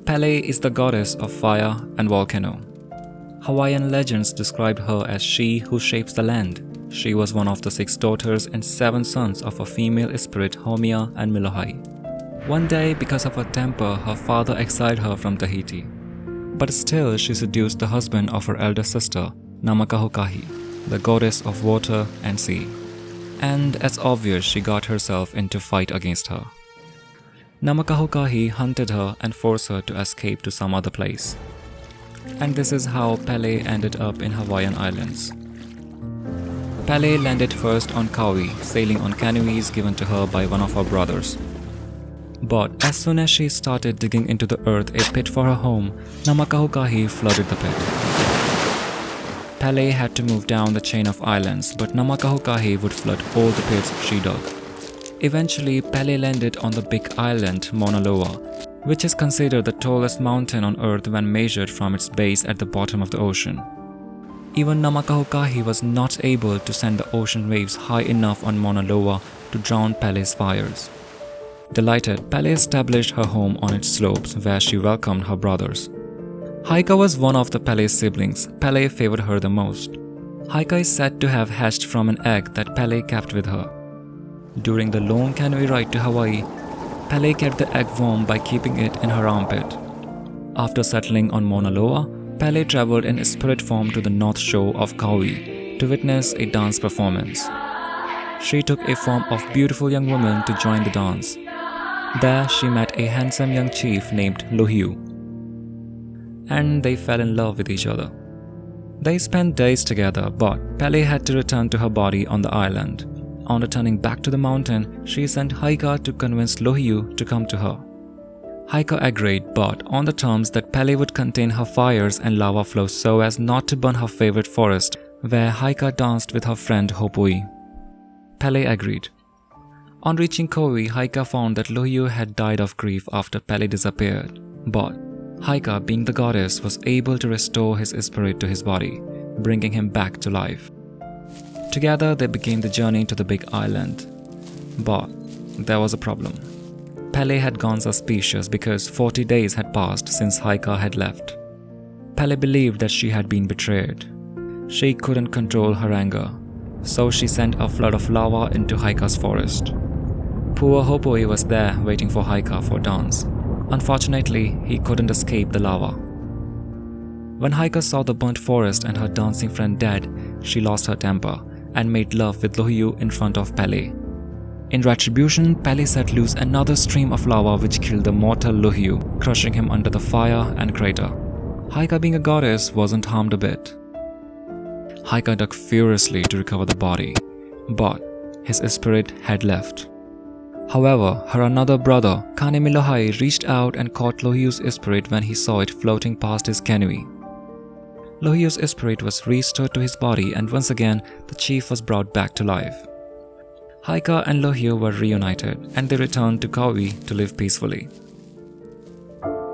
Pele is the goddess of fire and volcano. Hawaiian legends described her as she who shapes the land. She was one of the 6 daughters and 7 sons of a female spirit, Haumea and Milohai. One day, because of her temper, her father exiled her from Tahiti. But still, she seduced the husband of her elder sister, Namakahokahi, the goddess of water and sea. And as obvious, she got herself into fight against her. Namakahokahi hunted her and forced her to escape to some other place. And this is how Pele ended up in Hawaiian Islands. Pele landed first on Kauai, sailing on canoes given to her by one of her brothers. But as soon as she started digging into the earth a pit for her home, Namakahokahi flooded the pit. Pele had to move down the chain of islands, but Namakahokahi would flood all the pits she dug. Eventually, Pele landed on the big island Mauna Loa, which is considered the tallest mountain on earth when measured from its base at the bottom of the ocean. Even Namakahokahi was not able to send the ocean waves high enough on Mauna Loa to drown Pele's fires. Delighted, Pele established her home on its slopes where she welcomed her brothers. Haika was one of the Pele's siblings. Pele favored her the most. Haika is said to have hatched from an egg that Pele kept with her. During the long canoe ride to Hawaii, Pele kept the egg warm by keeping it in her armpit. After settling on Mauna Loa, Pele traveled in spirit form to the north shore of Kauai to witness a dance performance. She took a form of beautiful young woman to join the dance. There she met a handsome young chief named Lohiu, and they fell in love with each other. They spent days together, but Pele had to return to her body on the island. On returning back to the mountain, she sent Haika to convince Lohiu to come to her. Haika agreed, but on the terms that Pele would contain her fires and lava flows so as not to burn her favorite forest, where Haika danced with her friend Hopui. Pele agreed. On reaching Kauai, Haika found that Lohiu had died of grief after Pele disappeared, but Haika, being the goddess, was able to restore his spirit to his body, bringing him back to life. Together, they began the journey to the big island. But there was a problem. Pele had gone suspicious because 40 days had passed since Haika had left. Pele believed that she had been betrayed. She couldn't control her anger, so she sent a flood of lava into Haika's forest. Poor Hopoi was there waiting for Haika for dance. Unfortunately, he couldn't escape the lava. When Haika saw the burnt forest and her dancing friend dead, she lost her temper and made love with Lohiu in front of Pele. In retribution, Pele set loose another stream of lava which killed the mortal Lohiu, crushing him under the fire and crater. Haika, being a goddess, wasn't harmed a bit. Haika dug furiously to recover the body, but his spirit had left. However, her another brother, Kane Milohai, reached out and caught Lohiu's spirit when he saw it floating past his canoe. Lohiu's spirit was restored to his body, and once again, the chief was brought back to life. Haika and Lohiu were reunited, and they returned to Kauai to live peacefully.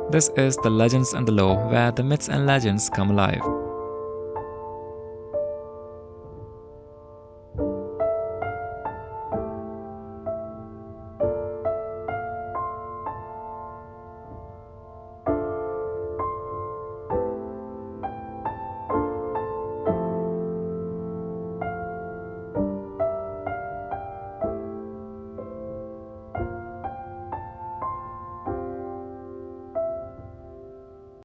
This is the Legends and the Lore, where the myths and legends come alive.